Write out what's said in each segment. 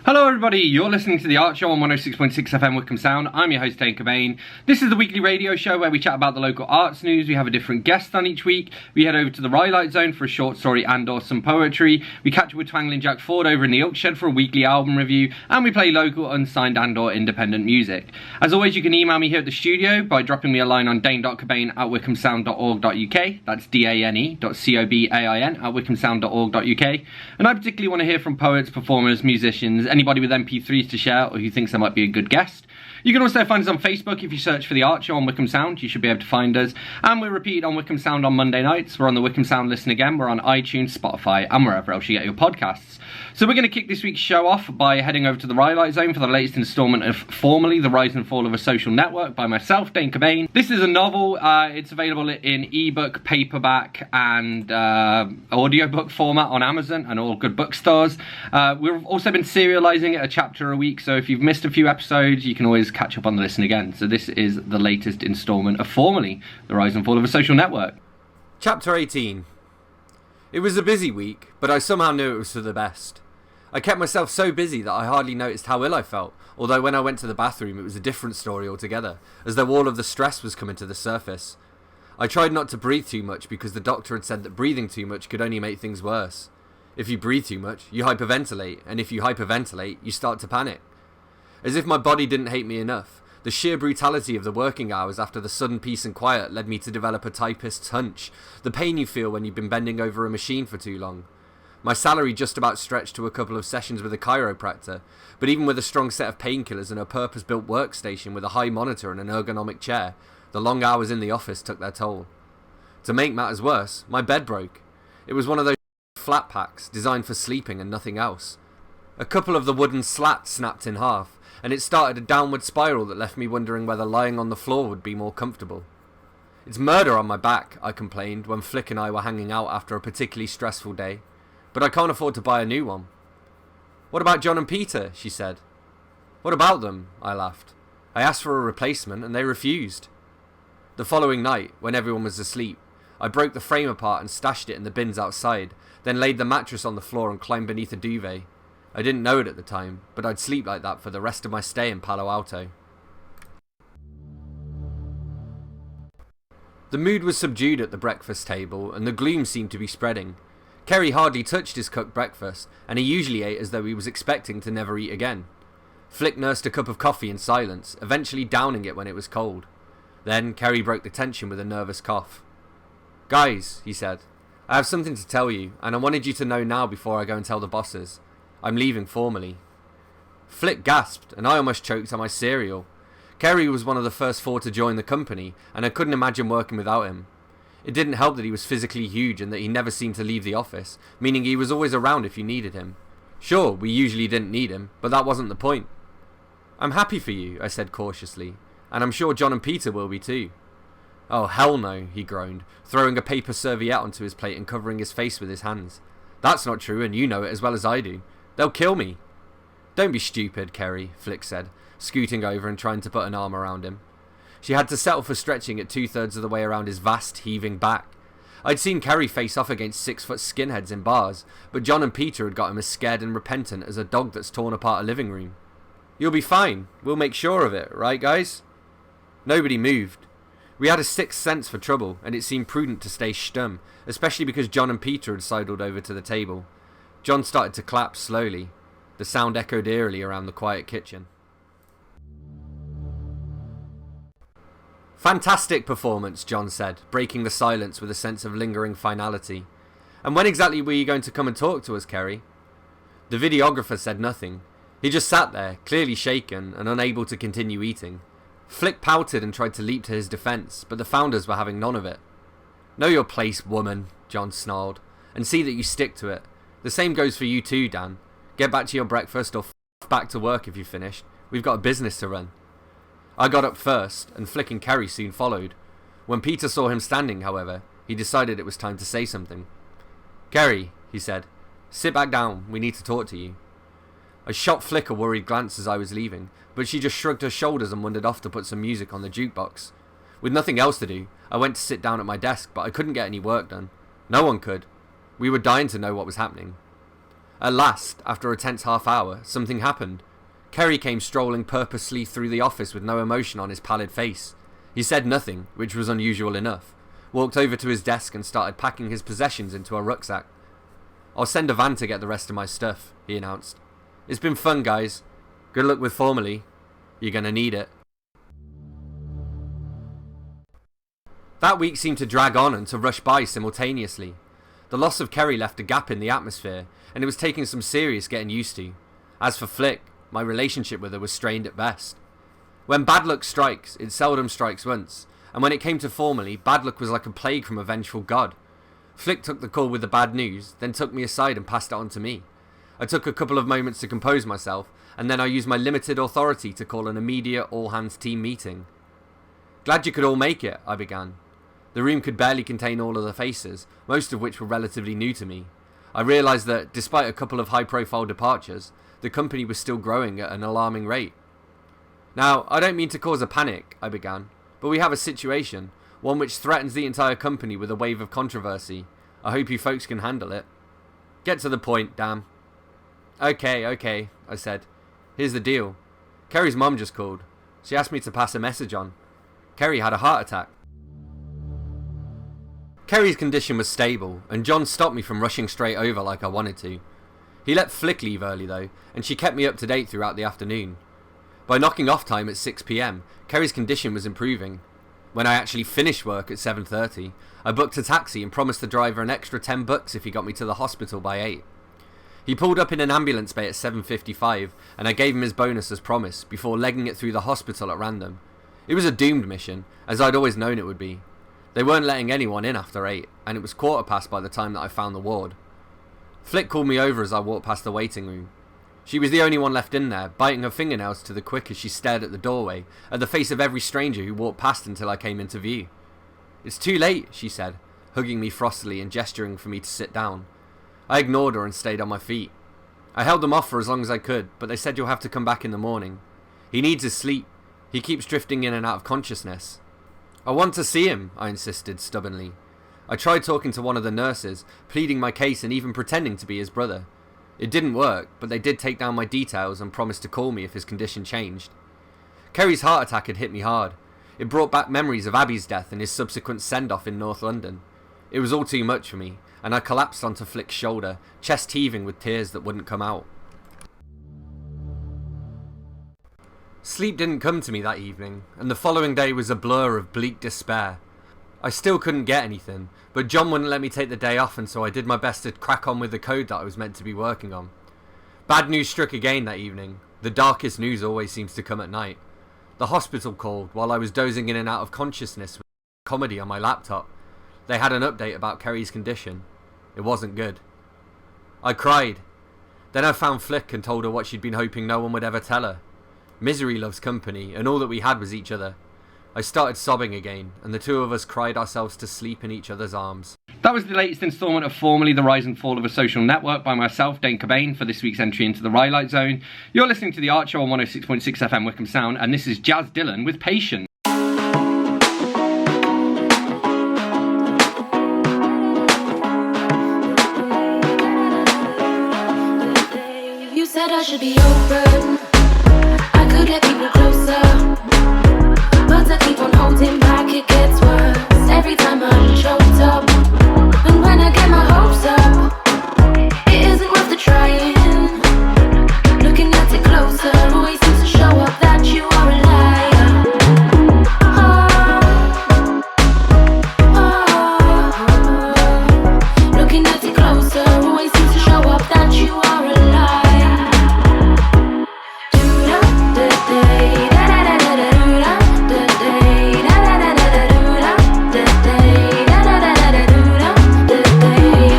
Hello everybody, you're listening to The Art Show on 106.6 FM Wycombe Sound. I'm your host Dane Cobain. This is the weekly radio show where we chat about the local arts news. We have a different guest on each week. We head over to the Rhylight Zone for a short story and or some poetry. We catch up with Twangling Jack Ford over in the Oak Shed for a weekly album review. And we play local, unsigned and or independent music. As always, you can email me here at the studio by dropping me a line on dane.cobain@wycombesound.org.uk. That's dane.cobain@wycombesound.org.uk. And I particularly want to hear from poets, performers, musicians, anybody with MP3s to share or who thinks I might be a good guest. You can also find us on Facebook. If you search for The Art Show on Wycombe Sound, you should be able to find us. And we're repeated on Wycombe Sound on Monday nights. We're on the Wycombe Sound Listen again. We're on iTunes, Spotify, and wherever else you get your podcasts. So we're going to kick this week's show off by heading over to the Rhylight Zone for the latest instalment of Formerly, The Rise and Fall of a Social Network by myself, Dane Cobain. This is a novel. It's available in ebook, paperback, and audiobook format on Amazon and all good bookstores. We've also been serialising it a chapter a week, so if you've missed a few episodes, you can always catch up on the listen again. So this is the latest instalment of Formerly, The Rise and Fall of a Social Network. Chapter 18. It was a busy week, but I somehow knew it was for the best. I kept myself so busy that I hardly noticed how ill I felt, although when I went to the bathroom it was a different story altogether, as though all of the stress was coming to the surface. I tried not to breathe too much because the doctor had said that breathing too much could only make things worse. If you breathe too much, you hyperventilate, and if you hyperventilate, you start to panic. As if my body didn't hate me enough, the sheer brutality of the working hours after the sudden peace and quiet led me to develop a typist's hunch, the pain you feel when you've been bending over a machine for too long. My salary just about stretched to a couple of sessions with a chiropractor, but even with a strong set of painkillers and a purpose-built workstation with a high monitor and an ergonomic chair, the long hours in the office took their toll. To make matters worse, my bed broke. It was one of those flat packs designed for sleeping and nothing else. A couple of the wooden slats snapped in half, and it started a downward spiral that left me wondering whether lying on the floor would be more comfortable. "It's murder on my back," I complained when Flick and I were hanging out after a particularly stressful day. "But I can't afford to buy a new one." "What about John and Peter?" she said. "What about them?" I laughed. "I asked for a replacement and they refused." The following night, when everyone was asleep, I broke the frame apart and stashed it in the bins outside, then laid the mattress on the floor and climbed beneath a duvet. I didn't know it at the time, but I'd sleep like that for the rest of my stay in Palo Alto. The mood was subdued at the breakfast table, and the gloom seemed to be spreading. Kerry hardly touched his cooked breakfast, and he usually ate as though he was expecting to never eat again. Flick nursed a cup of coffee in silence, eventually downing it when it was cold. Then Kerry broke the tension with a nervous cough. "Guys," he said, "I have something to tell you, and I wanted you to know now before I go and tell the bosses. I'm leaving Formally." Flick gasped, and I almost choked on my cereal. Kerry was one of the first 4 to join the company, and I couldn't imagine working without him. It didn't help that he was physically huge and that he never seemed to leave the office, meaning he was always around if you needed him. Sure, we usually didn't need him, but that wasn't the point. "I'm happy for you," I said cautiously, "and I'm sure John and Peter will be too." "Oh, hell no," he groaned, throwing a paper serviette onto his plate and covering his face with his hands. "That's not true, and you know it as well as I do. They'll kill me." "Don't be stupid, Kerry," Flick said, scooting over and trying to put an arm around him. She had to settle for stretching at 2/3 of the way around his vast, heaving back. I'd seen Kerry face off against 6-foot skinheads in bars, but John and Peter had got him as scared and repentant as a dog that's torn apart a living room. "You'll be fine. We'll make sure of it, right, guys?" Nobody moved. We had a sixth sense for trouble, and it seemed prudent to stay stum, especially because John and Peter had sidled over to the table. John started to clap slowly. The sound echoed eerily around the quiet kitchen. "Fantastic performance," John said, breaking the silence with a sense of lingering finality. "And when exactly were you going to come and talk to us, Kerry?" The videographer said nothing. He just sat there, clearly shaken and unable to continue eating. Flick pouted and tried to leap to his defence, but the founders were having none of it. "Know your place, woman," John snarled, "and see that you stick to it. The same goes for you too, Dan. Get back to your breakfast or back to work if you've finished. We've got a business to run." I got up first, and Flick and Kerry soon followed. When Peter saw him standing, however, he decided it was time to say something. "Kerry," he said, "sit back down. We need to talk to you." I shot Flick a worried glance as I was leaving, but she just shrugged her shoulders and wandered off to put some music on the jukebox. With nothing else to do, I went to sit down at my desk, but I couldn't get any work done. No one could. We were dying to know what was happening. At last, after a tense half hour, something happened. Kerry came strolling purposely through the office with no emotion on his pallid face. He said nothing, which was unusual enough, walked over to his desk and started packing his possessions into a rucksack. "I'll send a van to get the rest of my stuff," he announced. "It's been fun, guys. Good luck with formally. You're gonna need it." That week seemed to drag on and to rush by simultaneously. The loss of Kerry left a gap in the atmosphere, and it was taking some serious getting used to. As for Flick, my relationship with her was strained at best. When bad luck strikes, it seldom strikes once, and when it came to formally, bad luck was like a plague from a vengeful god. Flick took the call with the bad news, then took me aside and passed it on to me. I took a couple of moments to compose myself, and then I used my limited authority to call an immediate all-hands team meeting. "Glad you could all make it," I began. The room could barely contain all of the faces, most of which were relatively new to me. I realised that, despite a couple of high-profile departures, the company was still growing at an alarming rate. "Now, I don't mean to cause a panic," I began, "but we have a situation, one which threatens the entire company with a wave of controversy. I hope you folks can handle it." "Get to the point, damn." Okay, I said. "Here's the deal. Kerry's mum just called. She asked me to pass a message on. Kerry had a heart attack." Kerry's condition was stable, and John stopped me from rushing straight over like I wanted to. He let Flick leave early though, and she kept me up to date throughout the afternoon. By knocking off time at 6 PM, Kerry's condition was improving. When I actually finished work at 7:30, I booked a taxi and promised the driver an extra $10 if he got me to the hospital by 8. He pulled up in an ambulance bay at 7:55, and I gave him his bonus as promised, before legging it through the hospital at random. It was a doomed mission, as I'd always known it would be. They weren't letting anyone in after 8, and it was 1:15 by the time that I found the ward. Flick called me over as I walked past the waiting room. She was the only one left in there, biting her fingernails to the quick as she stared at the doorway, at the face of every stranger who walked past until I came into view. "It's too late," she said, hugging me frostily and gesturing for me to sit down. I ignored her and stayed on my feet. I held them off for as long as I could, but they said you'll have to come back in the morning. He needs his sleep. He keeps drifting in and out of consciousness. "I want to see him," I insisted stubbornly. I tried talking to one of the nurses, pleading my case and even pretending to be his brother. It didn't work, but they did take down my details and promised to call me if his condition changed. Kerry's heart attack had hit me hard. It brought back memories of Abby's death and his subsequent send-off in North London. It was all too much for me, and I collapsed onto Flick's shoulder, chest heaving with tears that wouldn't come out. Sleep didn't come to me that evening, and the following day was a blur of bleak despair. I still couldn't get anything, but John wouldn't let me take the day off, and so I did my best to crack on with the code that I was meant to be working on. Bad news struck again that evening. The darkest news always seems to come at night. The hospital called while I was dozing in and out of consciousness with comedy on my laptop. They had an update about Kerry's condition. It wasn't good. I cried. Then I found Flick and told her what she'd been hoping no one would ever tell her. Misery loves company, and all that we had was each other. I started sobbing again, and the two of us cried ourselves to sleep in each other's arms. That was the latest instalment of Formerly the Rise and Fall of a Social Network by myself, Dane Cobain, for this week's entry into the Rhylight Zone. You're listening to The Art Show on 106.6 FM Wycombe Sound, and this is Jazz Dillon with Patience. You said I should be open, I could get people closer, but I keep on holding back, it gets worse every time I'm choked up. And when I get my hopes up, it isn't worth the trying. Looking at it closer, always seems to show up that you are a liar. Looking at it closer, always seems to show up that you are a liar.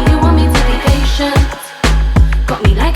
You want me to be patient, got me like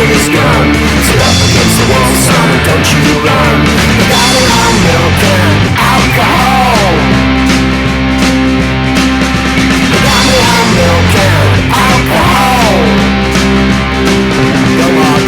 with his gun. Sit up against the wall, son, and don't you run. They got me on milk and alcohol. They got me on milk and alcohol. Come on.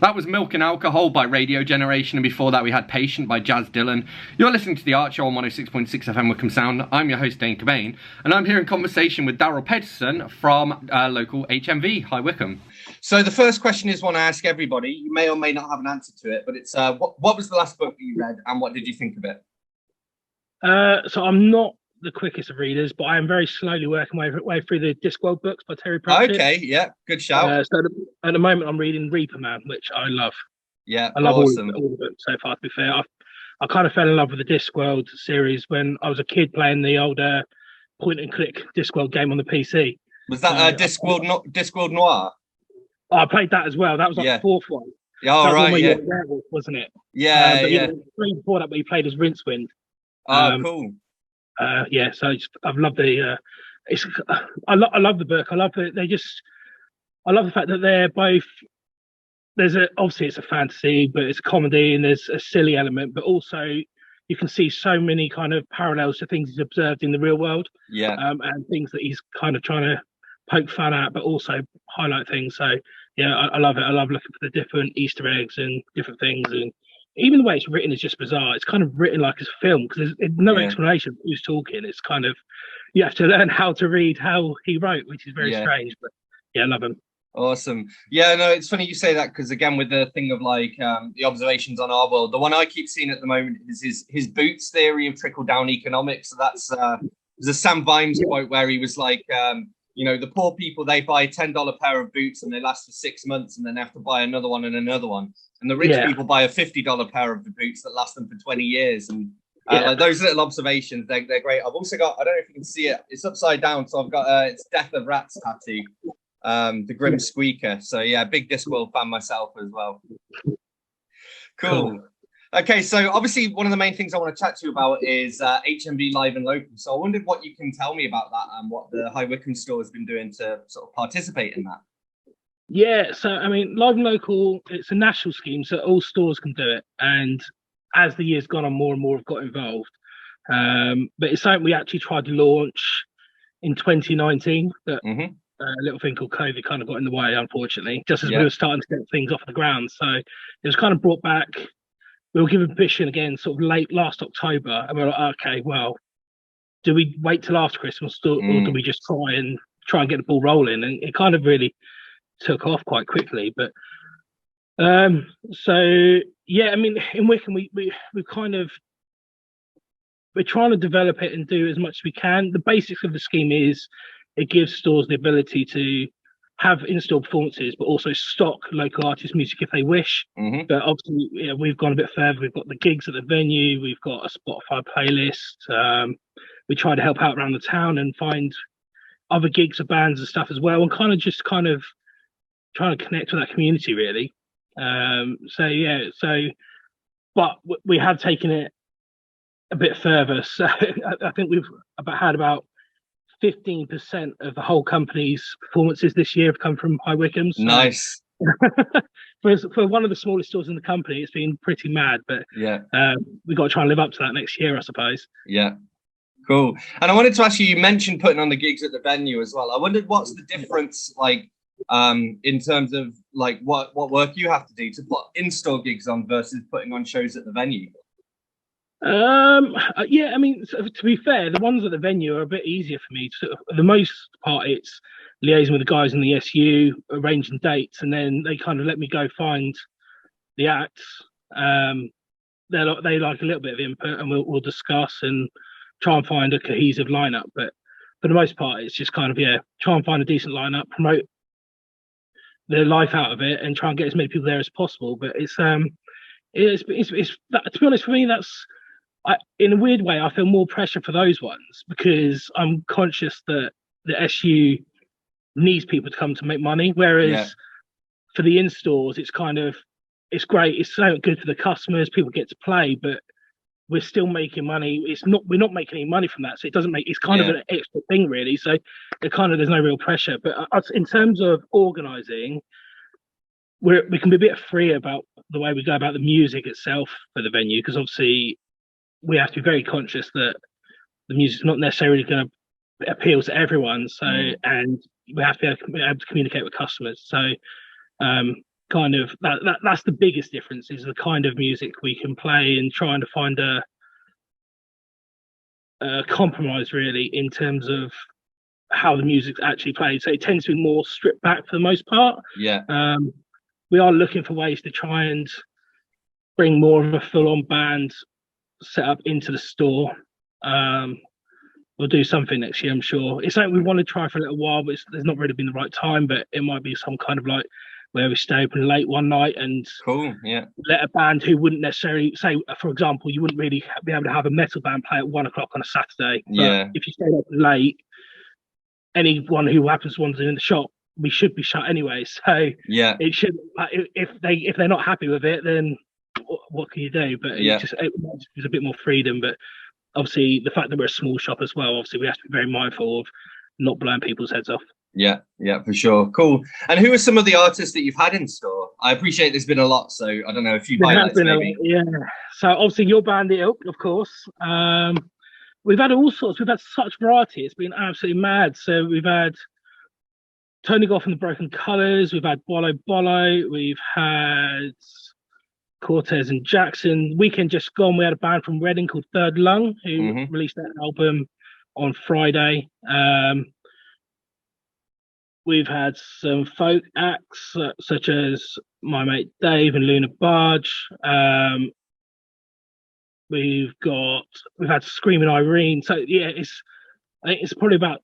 That was Milk and Alcohol by Radio Generation, and before that we had Patient by Jazz Dillon. You're listening to The Art Show on 106.6 FM Wycombe Sound. I'm your host, Dane Cobain, and I'm here in conversation with Daryl Paterson from local HMV. Hi, Wycombe. So the first question is one I ask everybody. You may or may not have an answer to it, but it's what was the last book that you read, and what did you think of it? So I'm not the quickest of readers, but I am very slowly working my way through the Discworld books by Terry Pratchett. Okay, yeah, good shout. So at the moment I'm reading Reaper Man, which I love. Yeah, I love awesome. all the books so far, to be fair. I kind of fell in love with the Discworld series when I was a kid playing the old point and click Discworld game on the PC. Was that Discworld Noir? I played that as well. That was like the fourth one. Oh, right, yeah. Werewolf, wasn't it? Yeah, yeah. Before that, we played as Rincewind. Oh, cool. Yeah, so I've loved the. I love the book. I love it. I love the fact that they're both. Obviously it's a fantasy, but it's a comedy, and there's a silly element, but also you can see so many kind of parallels to things he's observed in the real world. Yeah. And things that he's kind of trying to poke fun at, but also highlight things. So yeah, I love it. I love looking for the different Easter eggs and different things, and even the way it's written is just bizarre. It's kind of written like a film because there's no explanation of who's talking. It's kind of, you have to learn how to read how he wrote, which is very strange. But yeah, I love him. Awesome. Yeah, no, it's funny you say that because again, with the thing of like the observations on our world, the one I keep seeing at the moment is his boots theory of trickle down economics. So that's there's a Sam Vimes quote where he was like, the poor people, they buy $10 pair of boots and they last for 6 months and then have to buy another one and another one. And the rich people buy a $50 pair of the boots that last them for 20 years. And like those little observations, they're great. I've also got, I don't know if you can see it, it's upside down. So I've got it's Death of Rats tattoo, the Grim Squeaker. So yeah, big Discworld fan myself as well. Cool. Okay, so obviously one of the main things I want to chat to you about is HMV Live and Local. So I wondered what you can tell me about that and what the High Wycombe store has been doing to sort of participate in that. Yeah, so I mean, Live and Local, it's a national scheme, so all stores can do it. And as the years gone on, more and more have got involved. But it's something we actually tried to launch in 2019, but a little thing called COVID kind of got in the way, unfortunately, just as we were starting to get things off the ground. So it was kind of brought back. We were given permission again sort of late last October, and we were like, okay, well, do we wait till after Christmas or do we just try and get the ball rolling? And it kind of really took off quite quickly. But so yeah, I mean, in Wycombe we kind of, we're trying to develop it and do as much as we can. The basics of the scheme is it gives stores the ability to have in-store performances, but also stock local artist music if they wish. But obviously, we've gone a bit further. We've got the gigs at the venue. We've got a Spotify playlist. We try to help out around the town and find other gigs of bands and stuff as well, and kind of trying to connect with that community really. But we have taken it a bit further. So I think we've had about 15% of the whole company's performances this year have come from High Wycombe. So nice. For one of the smallest stores in the company, it's been pretty mad, but we've got to try and live up to that next year, I suppose. Yeah, cool. And I wanted to ask you, you mentioned putting on the gigs at the venue as well. I wondered what's the difference like in terms of like what work you have to do to put in-store gigs on versus putting on shows at the venue? Yeah, I mean, to be fair, the ones at the venue are a bit easier for me. For the most part, it's liaising with the guys in the SU, arranging dates, and then they kind of let me go find the acts. They like a little bit of input, and we'll discuss and try and find a cohesive lineup. But for the most part, it's just kind of try and find a decent lineup, promote the life out of it, and try and get as many people there as possible. But it's to be honest, for me, in a weird way, I feel more pressure for those ones because I'm conscious that the SU needs people to come to make money, whereas for the in-stores, it's great. It's so good for the customers. People get to play, but we're still making money. We're not making any money from that, so it doesn't make. It's kind of an extra thing, really. So there's no real pressure. But in terms of organising, we can be a bit free about the way we go about the music itself for the venue, because obviously we have to be very conscious that the music's not necessarily going to appeal to everyone. So and we have to be able to communicate with customers. So kind of that's the biggest difference, is the kind of music we can play, and trying to find a compromise really in terms of how the music's actually played. So it tends to be more stripped back for the most part. We are looking for ways to try and bring more of a full-on band set up into the store. We'll do something next year, I'm sure. It's something we want to try for a little while, but there's not really been the right time. But it might be some kind of like where we stay open late one night and let a band who wouldn't necessarily, say, for example, you wouldn't really be able to have a metal band play at 1 o'clock on a Saturday. But if you stay up late, anyone who happens to want to in the shop, we should be shut anyway. So it should, if they're not happy with it, then what can you do? But it's a bit more freedom. But obviously, the fact that we're a small shop as well, obviously we have to be very mindful of not blowing people's heads off. Yeah, for sure. Cool. And who are some of the artists that you've had in store? I appreciate there's been a lot, so I don't know, a few highlights maybe. So obviously your band, the Ilk, of course. We've had all sorts. We've had such variety. It's been absolutely mad. So we've had Tony Goff and the Broken Colours. We've had Bolo Bolo. We've had Cortez and Jackson. Weekend just gone, we had a band from Reading called Third Lung, who released their album on Friday. We've had some folk acts such as my mate Dave and Luna Barge. We've had Screaming Irene. So I think it's probably about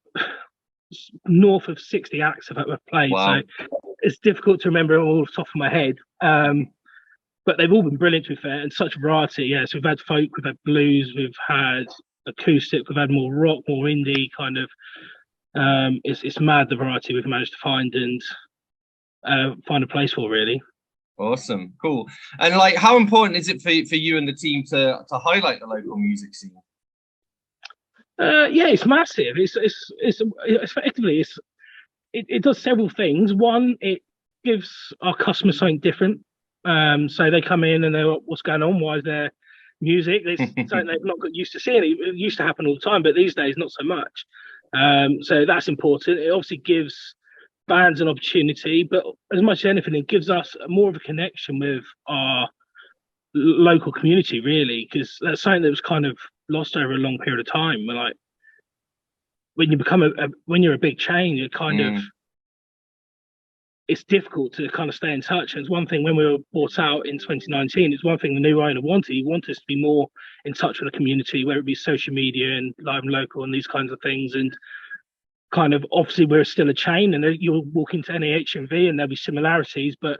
north of 60 acts that we've played. Wow. So it's difficult to remember all off the top of my head. But they've all been brilliant, to be fair, and such variety. So we've had folk, we've had blues, we've had acoustic, we've had more rock, more indie kind of. It's mad the variety we've managed to find and find a place for, really. Awesome, cool. And like, how important is it for you and the team to highlight the local music scene? It's massive. It's effectively it does several things. One, it gives our customers something different. So they come in and they're, what's going on? Why is there music? It's something they've not got used to seeing. It used to happen all the time, but these days not so much. So that's important. It obviously gives bands an opportunity, but as much as anything, it gives us more of a connection with our local community, really, because that's something that was kind of lost over a long period of time. Like when you become when you're a big chain, you're kind of, it's difficult to kind of stay in touch. And it's one thing when we were bought out in 2019, it's one thing the new owner wanted. He wanted us to be more in touch with the community, whether it be social media and live and local and these kinds of things. And kind of, obviously we're still a chain, and you'll walk into any HMV and there'll be similarities, but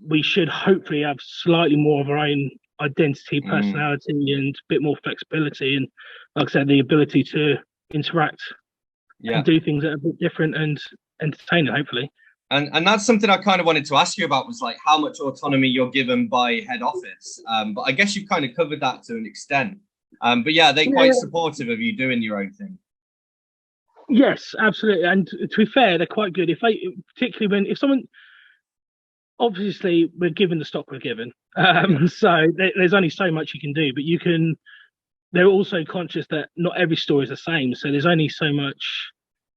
we should hopefully have slightly more of our own identity, personality, and a bit more flexibility. And like I said, the ability to interact and do things that are a bit different and entertaining, hopefully. And that's something I kind of wanted to ask you about, was like how much autonomy you're given by head office. But I guess you've kind of covered that to an extent. But yeah, they're quite supportive of you doing your own thing. Yes, absolutely. And to be fair, they're quite good. Particularly if someone, obviously we're given the stock we're given. So there's only so much you can do, but they're also conscious that not every store is the same. So there's only so much.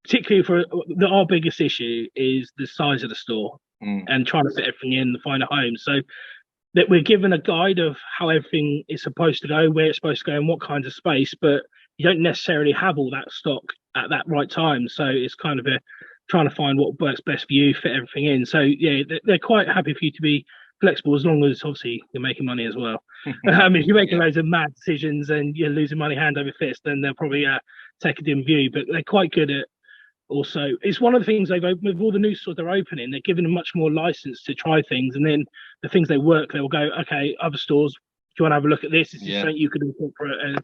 Particularly our biggest issue is the size of the store and trying to fit everything in and find a home. So that we're given a guide of how everything is supposed to go, where it's supposed to go, and what kinds of space, but you don't necessarily have all that stock at that right time. So it's kind of trying to find what works best for you, fit everything in. So yeah, they're quite happy for you to be flexible as long as obviously you're making money as well. I mean, if you're making loads of mad decisions and you're losing money hand over fist, then they'll probably take a dim view. But they're quite good at also. It's one of the things they've opened with all the new stores they're opening. They're giving them much more license to try things, and then the things they work, they will go, okay, other stores, do you want to have a look at this? Is this something you could incorporate and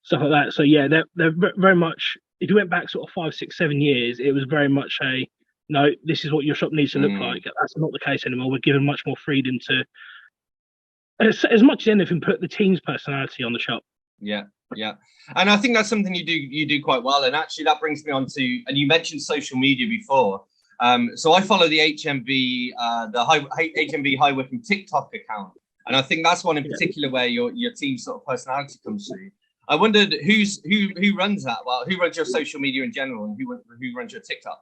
stuff like that? So yeah, they're very much. If you went back sort of 5, 6, 7 years, it was very much a no. This is what your shop needs to look like. That's not the case anymore. We're given much more freedom to, as much as anything, put the team's personality on the shop. Yeah, and I think that's something you do quite well. And actually, that brings me on to, and you mentioned social media before. So I follow the HMV, HMV High Wycombe TikTok account, and I think that's one in particular where your team's sort of personality comes through. I wondered who runs that. Well, who runs your social media in general, and who runs your TikTok?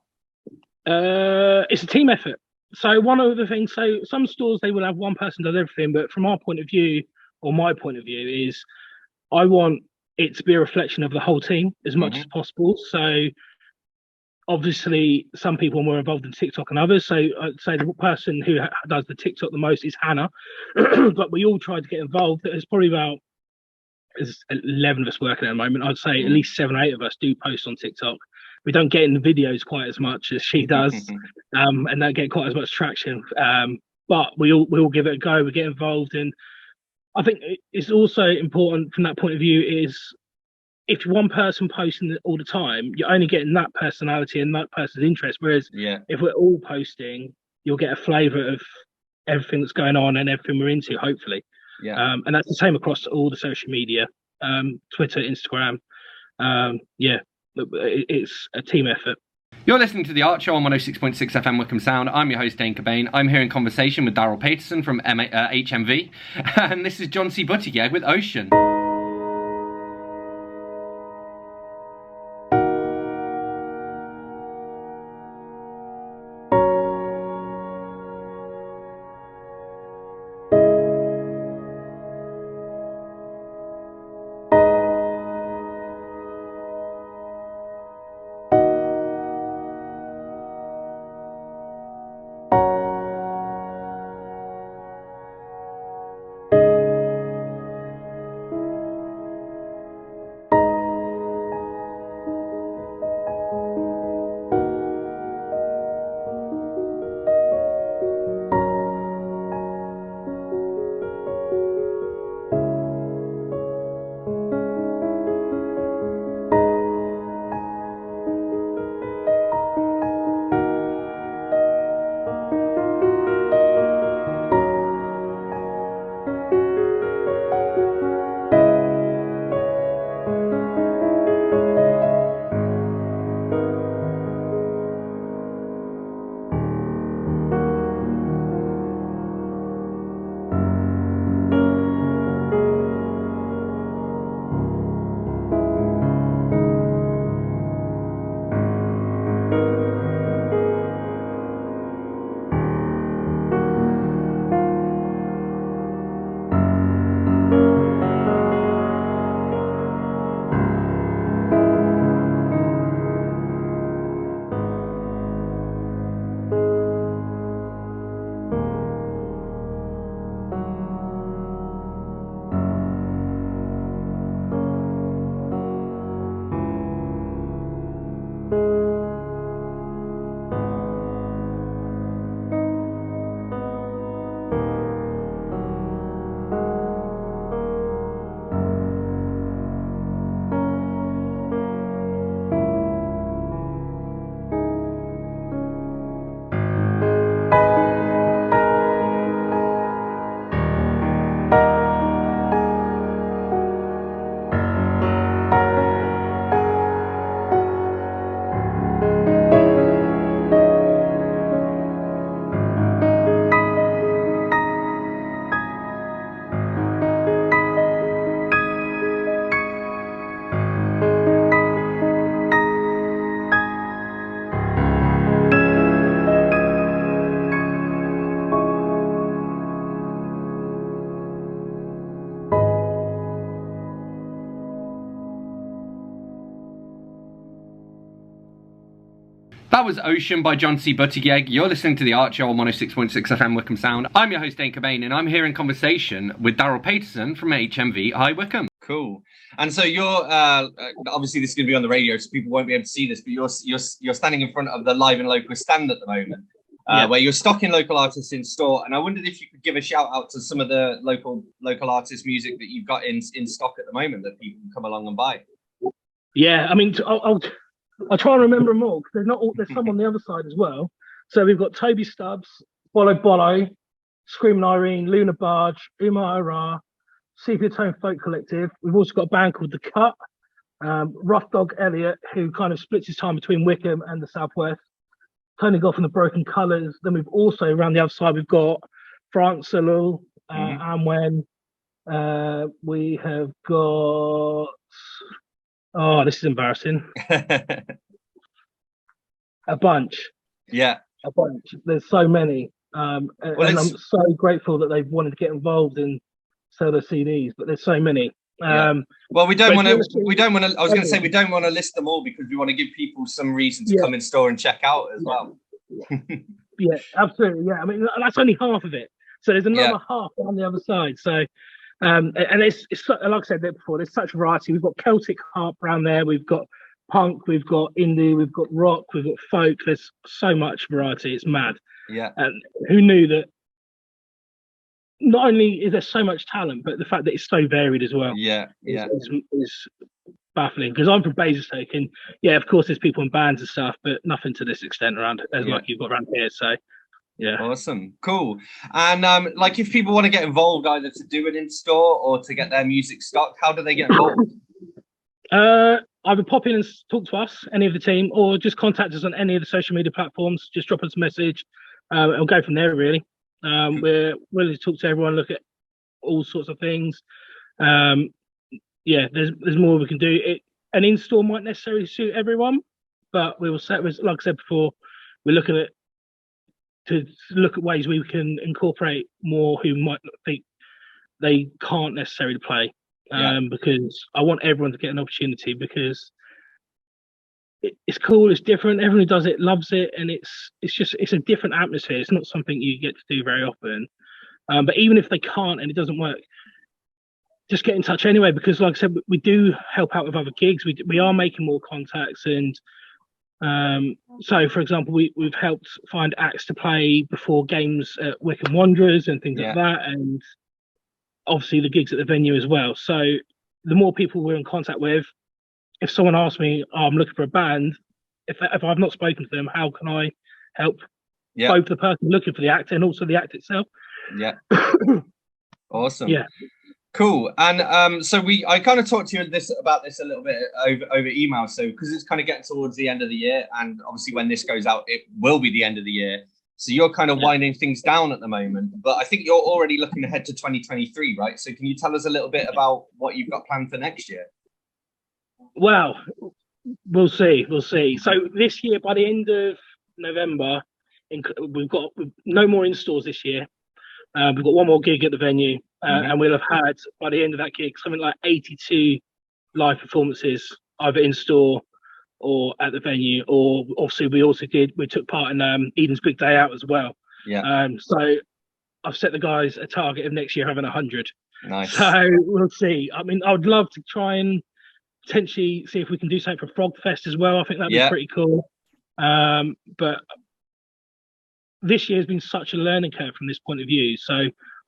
It's a team effort. So one of the things, so some stores they will have one person does everything, but from our point of view, or my point of view, is I want it to be a reflection of the whole team as much as possible. So obviously some people are more involved in TikTok than others. So I'd say the person who does the TikTok the most is Hannah, but we all try to get involved. There's probably about 11 of us working at the moment. I'd say at least 7 or 8 of us do post on TikTok. We don't get in the videos quite as much as she does, and don't get quite as much traction. But we all give it a go. We get involved, and I think it's also important from that point of view is if one person posting all the time, you're only getting that personality and that person's interest. Whereas if we're all posting, you'll get a flavour of everything that's going on and everything we're into, hopefully. And that's the same across all the social media, Twitter, Instagram. It's a team effort. You're listening to The Art Show on 106.6 FM Wycombe Sound. I'm your host, Dane Cobain. I'm here in conversation with Daryl Paterson from HMV. And this is John C. Buttigieg with Ocean. That was Ocean by John C. Buttigieg. You're listening to The Archer on 106.6 FM Wycombe Sound. I'm your host, Dane Cobain, and I'm here in conversation with Daryl Paterson from HMV. Hi, Wycombe. Cool. And so you're obviously this is going to be on the radio, so people won't be able to see this, but you're standing in front of the Live and Local stand at the moment, where you're stocking local artists in store. And I wondered if you could give a shout out to some of the local artist music that you've got in stock at the moment that people can come along and buy. Yeah, I mean, I'll try and remember them all, because there's some on the other side as well. So we've got Toby Stubbs, Bolo Bolo, Screaming Irene, Luna Barge, Umar Ara, Sepia Tone Folk Collective. We've also got a band called The Cut, Rough Dog Elliot, who kind of splits his time between Wycombe and the Southwest, Tony Goff and the Broken Colours. Then we've also, around the other side, we've got Frank Salul, Amwen. We have got... Oh, this is embarrassing. A bunch. Yeah. A bunch. There's so many. And I'm so grateful that they've wanted to get involved and sell their CDs, but there's so many. Well, we don't want to. I was going to say we don't want to list them all, because we want to give people some reason to come in store and check out as well. Yeah, absolutely. Yeah, I mean that's only half of it. So there's another half on the other side. So. And it's like I said there before, there's such variety. We've got Celtic harp around there, we've got punk, we've got indie, we've got rock, we've got folk. There's so much variety, it's mad. Yeah. And who knew that not only is there so much talent, but the fact that it's so varied as well. Yeah, is baffling, because I'm from Basingstoke, and of course there's people in bands and stuff, but nothing to this extent around as like you've got around here. So yeah. Awesome. Cool. And like if people want to get involved, either to do it in store or to get their music stocked, how do they get involved? Either pop in and talk to us, any of the team, or just contact us on any of the social media platforms. Just drop us a message. And we'll go from there, really. We're willing to talk to everyone, look at all sorts of things. There's more we can do. An in-store might necessarily suit everyone, but we will set, like I said before, we're looking to look at ways we can incorporate more who might think they can't necessarily play, because I want everyone to get an opportunity, because it's cool, it's different, everyone who does it loves it, and it's a different atmosphere. It's not something you get to do very often, but even if they can't and it doesn't work, just get in touch anyway, because like I said, we do help out with other gigs. We are making more contacts, and so for example we've helped find acts to play before games at Wycombe Wanderers and things like that, and obviously the gigs at the venue as well. So the more people we're in contact with, if someone asks me, I'm looking for a band, if I've not spoken to them, how can I help both the person looking for the act and also the act itself? Awesome. Cool. And so I kind of talked to you about this a little bit over email. So because it's kind of getting towards the end of the year, and obviously when this goes out, it will be the end of the year. So you're kind of winding things down at the moment, but I think you're already looking ahead to 2023, right? So can you tell us a little bit about what you've got planned for next year? Well, we'll see. So this year, by the end of November, we've got no more in-stores this year. We've got one more gig at the venue, and we'll have had, by the end of that gig, something like 82 live performances, either in-store or at the venue. Or obviously we took part in Eden's Big Day Out as well. So I've set the guys a target of next year having 100. Nice. So we'll see. I mean, I would love to try and potentially see if we can do something for Frog Fest as well. I think that'd be pretty cool. But this year has been such a learning curve from this point of view, so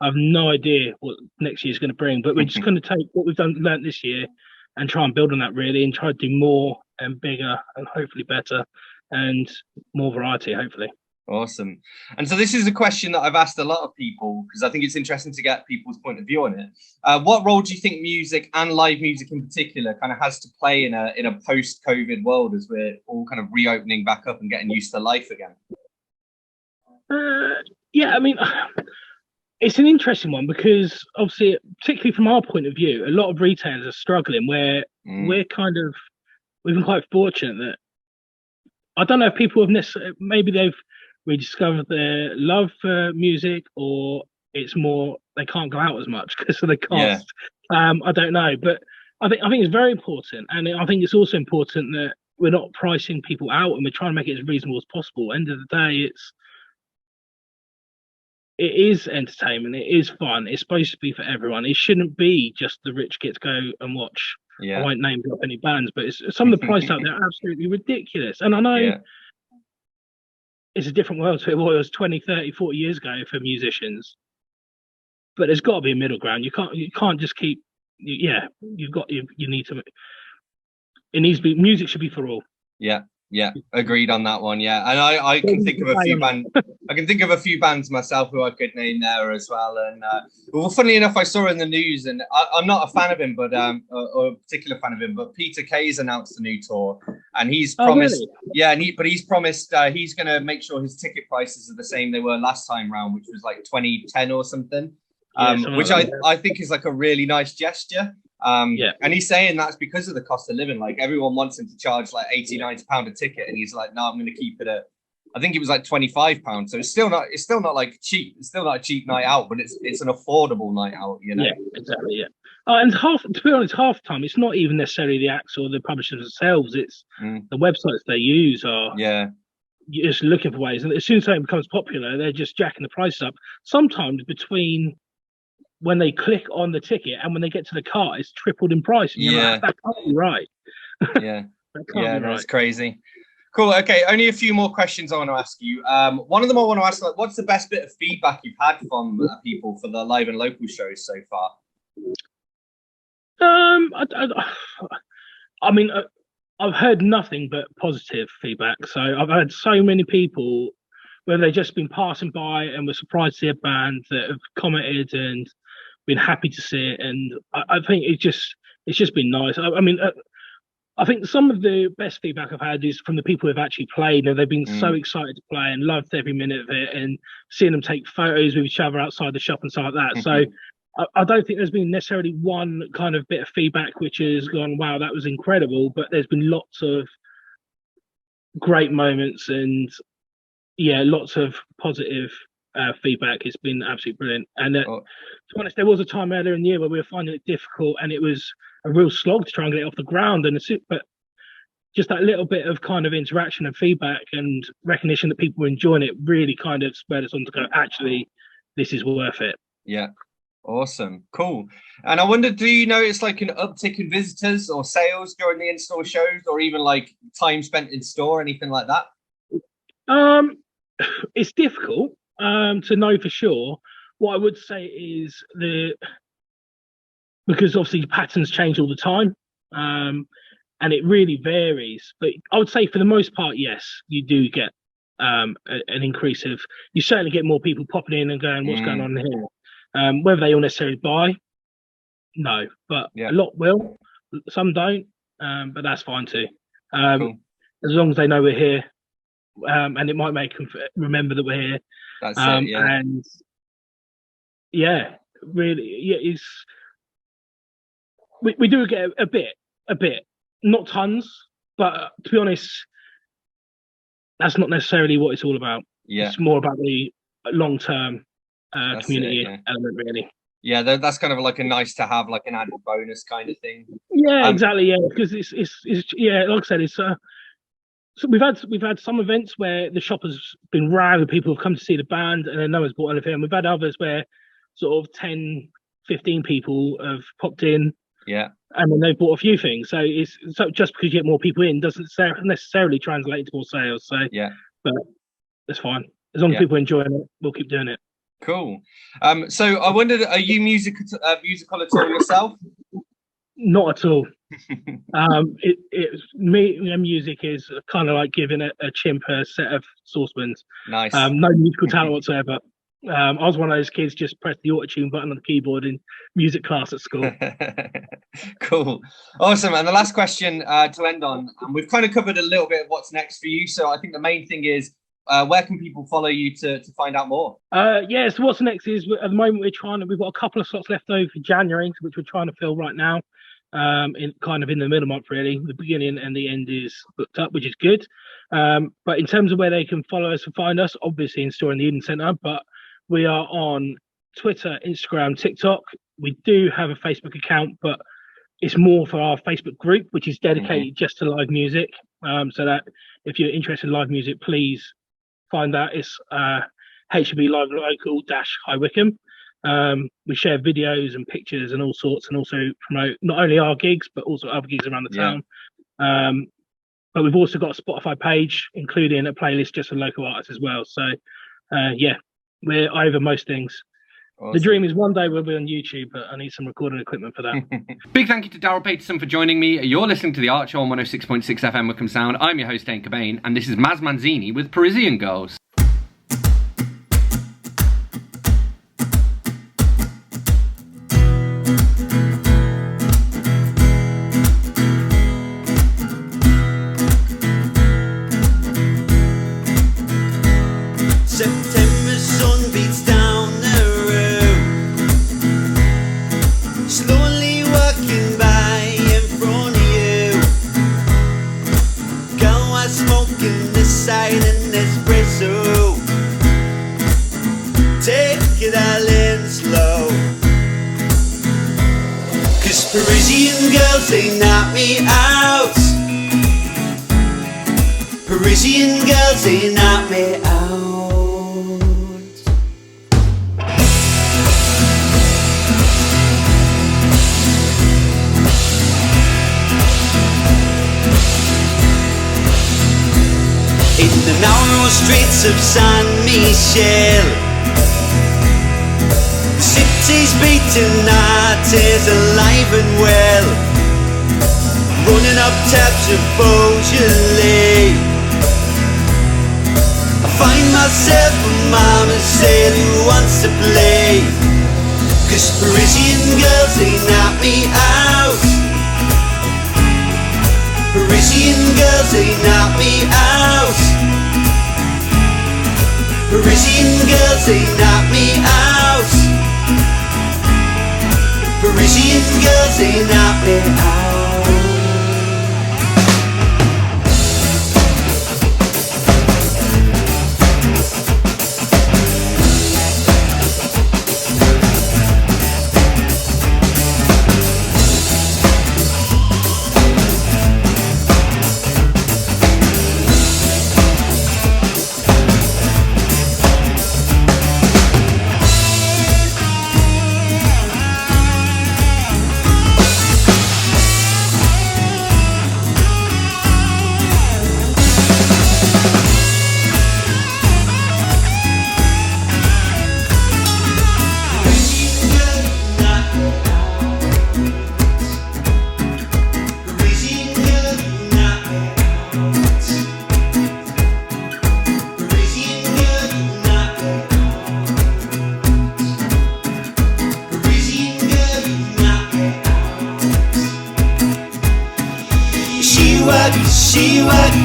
I have no idea what next year is going to bring. But we're just going to take what we've learned this year and try and build on that, really, and try to do more and bigger and hopefully better and more variety, hopefully. Awesome. And so this is a question that I've asked a lot of people, because I think it's interesting to get people's point of view on it. What role do you think music, and live music in particular, kind of has to play in a post-COVID world as we're all kind of reopening back up and getting used to life again? I mean, it's an interesting one, because obviously, particularly from our point of view, a lot of retailers are struggling, where we've been quite fortunate that, I don't know if people have necessarily, maybe they've rediscovered their love for music, or it's more they can't go out as much because of the cost. I don't know, but I think it's very important, and I think it's also important that we're not pricing people out, and we're trying to make it as reasonable as possible. End of the day, it is entertainment, it is fun, it's supposed to be for everyone. It shouldn't be just the rich kids go and watch. I won't name drop any bands, but some of the prices out there are absolutely ridiculous. And I know it's a different world to what it was 20, 30, 40 years ago for musicians, but there's got to be a middle ground. You can't just keep, you need to, it needs to be, music should be for all. Yeah, agreed on that one. Yeah, and I can think of a few bands. I can think of a few bands myself who I could name there as well. And well, funnily enough, I saw in the news, and I'm not a fan of him, but or a particular fan of him. But Peter Kay's announced a new tour, and he's promised. Really? He's promised he's going to make sure his ticket prices are the same they were last time round, which was like 2010 or something. Which I think is like a really nice gesture. And he's saying that's because of the cost of living. Like everyone wants him to charge like £80-90 a ticket, and he's like, no, I'm going to keep it at, I think it was like £25. So it's still not like cheap. It's still not a cheap night out, but it's an affordable night out, you know. Yeah, exactly. Yeah. And to be honest, half the time it's not even necessarily the acts or the publishers themselves. It's the websites they use are just looking for ways. And as soon as something becomes popular, they're just jacking the price up. Sometimes between when they click on the ticket and when they get to the car, it's tripled in price. And you're like, that can't be right. That can't be right. That's crazy. Cool. Okay, only a few more questions I want to ask you. One of them I want to ask, like, what's the best bit of feedback you've had from people for the live and local shows so far? I mean, I've heard nothing but positive feedback. So I've had so many people, whether they've just been passing by and were surprised to see a band, that have commented and been happy to see it. And I think it's just been nice. I mean, I think some of the best feedback I've had is from the people who've actually played. They've been so excited to play and loved every minute of it, and seeing them take photos with each other outside the shop and stuff like that. So I don't think there's been necessarily one kind of bit of feedback which has gone, wow, that was incredible. But there's been lots of great moments and lots of positive feedback. It's been absolutely brilliant. And to be honest, there was a time earlier in the year where we were finding it difficult, and it was a real slog to try and get it off the ground. But just that little bit of kind of interaction and feedback and recognition that people were enjoying it really kind of spurred us on to go, actually, this is worth it. Yeah. Awesome. Cool. And I wonder, do you notice like an uptick in visitors or sales during the in-store shows, or even like time spent in store, anything like that? It's difficult to know for sure. What I would say is because obviously patterns change all the time, and it really varies. But I would say for the most part, yes, you do get an increase of. You certainly get more people popping in and going, "What's going on here?" Whether they all necessarily buy, no, but a lot will. Some don't, but that's fine too. Cool. As long as they know we're here. And it might make them remember that we're here. That's it, yeah. And really, we do get a bit, not tons, but to be honest, that's not necessarily what it's all about. Yeah, it's more about the long-term community element, really. Yeah, that's kind of like a nice to have, like an added bonus kind of thing. Yeah, exactly. Yeah, because it's like I said, it's. So we've had some events where the shop has been rammed, people have come to see the band and then no one's bought anything. We've had others where sort of 10, 15 people have popped in, and then they've bought a few things. So just because you get more people in doesn't necessarily translate into more sales. So but that's fine. As long as people are enjoying it, we'll keep doing it. Cool. So I wondered, are you musical at all yourself? Not at all. Music is kind of like giving a chimp a set of saucepans. Nice. No musical talent whatsoever. I was one of those kids just press the auto-tune button on the keyboard in music class at school. Cool. Awesome. And the last question to end on, and we've kind of covered a little bit of what's next for you. So I think the main thing is, where can people follow you to find out more? So what's next is, at the moment we've got a couple of slots left over for January, which we're trying to fill right now. In the middle month, really. The beginning and the end is booked up, which is good. But in terms of where they can follow us and find us, obviously in Store in the Eden Centre, but we are on Twitter, Instagram, TikTok. We do have a Facebook account, but it's more for our Facebook group, which is dedicated just to live music. So that if you're interested in live music, please find that. It's HMV Live Local High Wycombe. We share videos and pictures and all sorts, and also promote not only our gigs but also other gigs around the town. But we've also got a Spotify page, including a playlist just for local artists as well. So we're over most things. Awesome. The dream is one day we'll be on YouTube, but I need some recording equipment for that. Big thank you to Daryl Paterson for joining me. You're listening to The Art Show on 106.6 FM Wycombe Sound. I'm your host, Dane Cobain, and this is Maz Manzini with Parisian Girls. September sun beats down the road, slowly walking by in front of you. Girl was smoking the silent espresso. Take it all in slow, 'cause Parisian girls, they knock me out. Parisian girls, they knock me out. In the narrow streets of Saint Michel, the city's beating heart is alive and well, running up taps of Beaujolais. I find myself a mademoiselle who wants to play, 'cause Parisian girls, they knock me out. Parisian girls, they knock me out. Parisian girls, they knock me out. Parisian girls, they knock me out.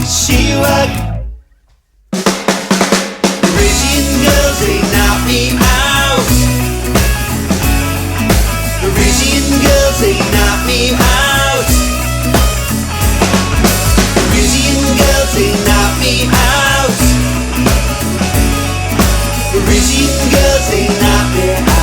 She work. Parisian girls, they knock me out. Parisian girls, they knock me out. Parisian girls, they knock me out. Parisian girls, they knock me out.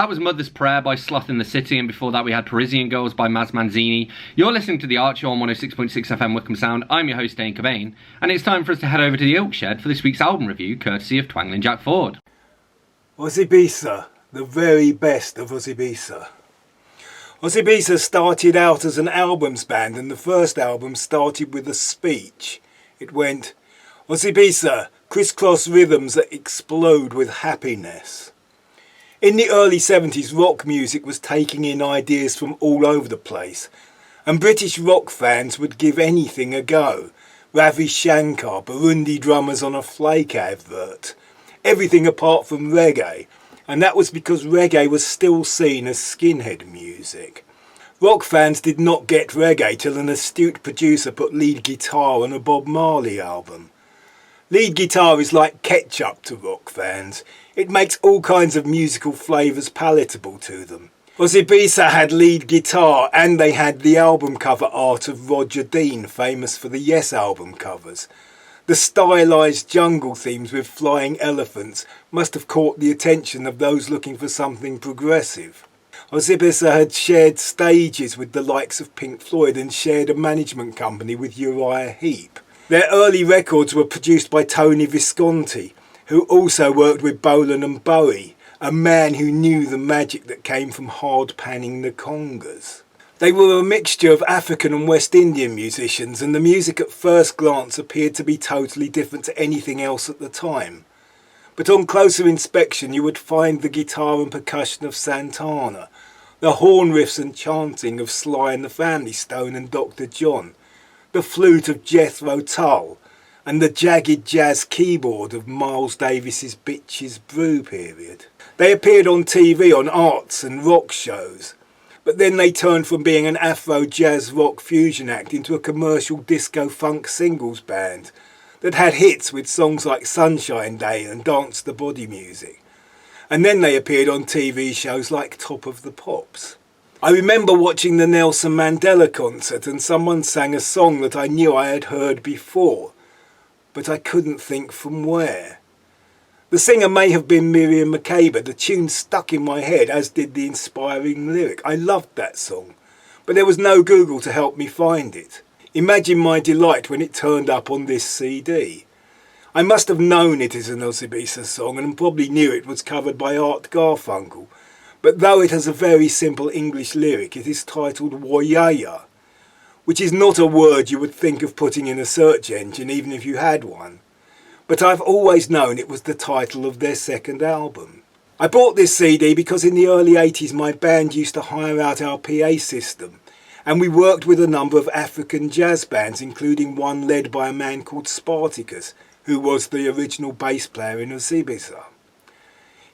that was Mother's Prayer by Sloth in the City, and before that we had Parisian Girls by Maz Manzini. You're listening to The Arch on 106.6 FM Wycombe Sound. I'm your host, Dane Cobain, and it's time for us to head over to the Ilk Shed for this week's album review, courtesy of Twangling Jack Ford. Ozibisa, the very best of Ozibisa. Ozibisa started out as an albums band, and the first album started with a speech. It went, Ozibisa, crisscross rhythms that explode with happiness. In the early 70s, rock music was taking in ideas from all over the place, and British rock fans would give anything a go. Ravi Shankar, Burundi drummers on a Flake advert, everything apart from reggae, and that was because reggae was still seen as skinhead music. Rock fans did not get reggae till an astute producer put lead guitar on a Bob Marley album. Lead guitar is like ketchup to rock fans. It makes all kinds of musical flavours palatable to them. Ozibisa had lead guitar, and they had the album cover art of Roger Dean, famous for the Yes album covers. The stylised jungle themes with flying elephants must have caught the attention of those looking for something progressive. Ozibisa had shared stages with the likes of Pink Floyd and shared a management company with Uriah Heep. Their early records were produced by Tony Visconti, who also worked with Bolan and Bowie, a man who knew the magic that came from hard panning the congas. They were a mixture of African and West Indian musicians, and the music at first glance appeared to be totally different to anything else at the time. But on closer inspection you would find the guitar and percussion of Santana, the horn riffs and chanting of Sly and the Family Stone and Dr. John, the flute of Jethro Tull, and the jagged jazz keyboard of Miles Davis's Bitches Brew period. They appeared on TV on arts and rock shows, but then they turned from being an Afro jazz rock fusion act into a commercial disco funk singles band that had hits with songs like Sunshine Day and Dance the Body Music. And then they appeared on TV shows like Top of the Pops. I remember watching the Nelson Mandela concert, and someone sang a song that I knew I had heard before, but I couldn't think from where. The singer may have been Miriam Makeba. The tune stuck in my head, as did the inspiring lyric. I loved that song, but there was no Google to help me find it. Imagine my delight when it turned up on this CD. I must have known it is an Ozibisa song and probably knew it was covered by Art Garfunkel, but though it has a very simple English lyric, it is titled Woyaya, which is not a word you would think of putting in a search engine even if you had one. But I've always known it was the title of their second album. I bought this CD because in the early 80s my band used to hire out our PA system, and we worked with a number of African jazz bands, including one led by a man called Spartacus, who was the original bass player in Ozibisa.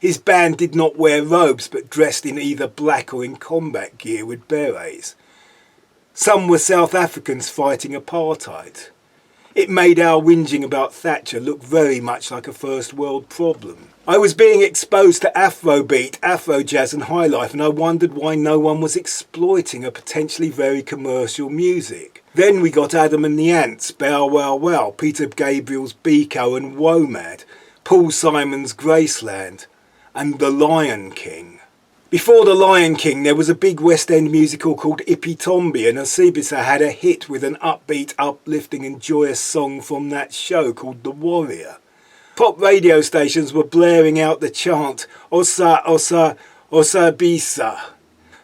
His band did not wear robes but dressed in either black or in combat gear with berets. Some were South Africans fighting apartheid. It made our whinging about Thatcher look very much like a first world problem. I was being exposed to Afrobeat, Afrojazz and highlife, and I wondered why no one was exploiting a potentially very commercial music. Then we got Adam and the Ants, Bow Wow Wow, Peter Gabriel's Biko and Womad, Paul Simon's Graceland, and The Lion King. Before The Lion King there was a big West End musical called Ippy Tomby, and Ozibisa had a hit with an upbeat, uplifting and joyous song from that show called The Warrior. Pop radio stations were blaring out the chant Osa Osa Ozibisa.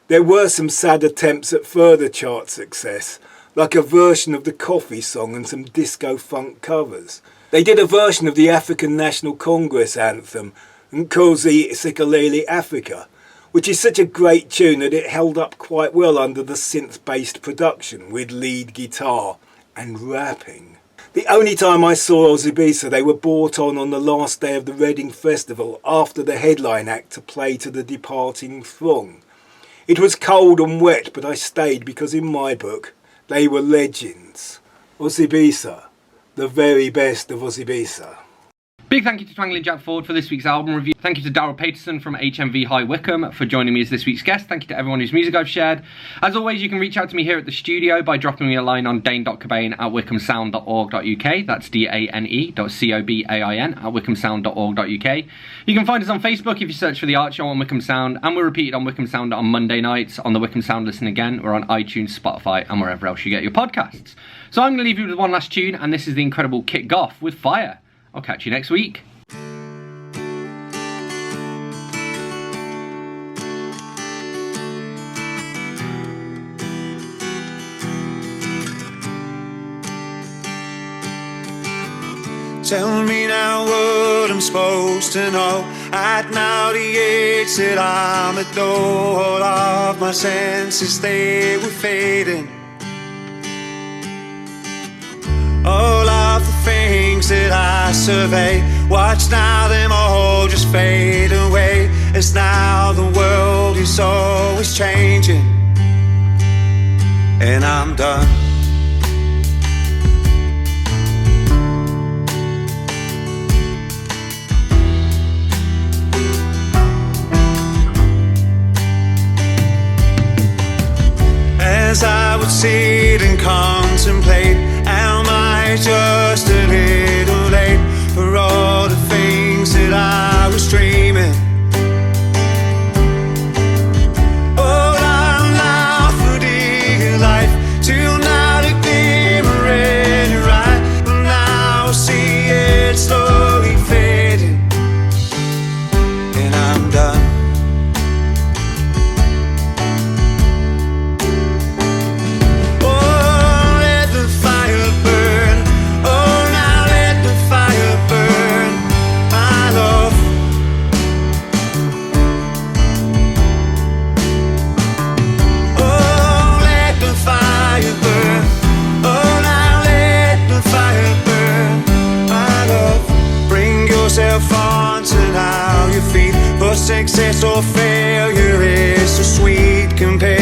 There were some sad attempts at further chart success, like a version of the Coffee song and some disco funk covers. They did a version of the African National Congress anthem, Nkosi Sikelele Africa, which is such a great tune that it held up quite well under the synth-based production with lead guitar and rapping. The only time I saw Ozibisa, they were brought on the last day of the Reading Festival after the headline act to play to the departing throng. It was cold and wet, but I stayed because in my book they were legends. Ozibisa, the very best of Ozibisa. Big thank you to Twangling Jack Ford for this week's album review. Thank you to Daryl Paterson from HMV High Wycombe for joining me as this week's guest. Thank you to everyone whose music I've shared. As always, you can reach out to me here at the studio by dropping me a line on dane.cobain@wycombesound.org.uk. That's dane.cobain@wycombesound.org.uk. You can find us on Facebook if you search for The Art Show on Wycombe Sound, and we're repeated on Wycombe Sound on Monday nights on the Wycombe Sound Listen Again. We're on iTunes, Spotify, and wherever else you get your podcasts. So I'm going to leave you with one last tune, and this is the incredible Kick Goff with Fire. I'll catch you next week. Tell me now what I'm supposed to know. At now the age that I'm at, though all of my senses, they were fading. All of the things that I survey, watch now them all just fade away, as now the world is always changing, and I'm done. As I would sit and contemplate, am I just a little late for all the things that I was dreaming? Oh, I'm now for dear life, till now the glimmer and right, but now I see it slowly fading, and I'm done. Success or failure is so sweet compared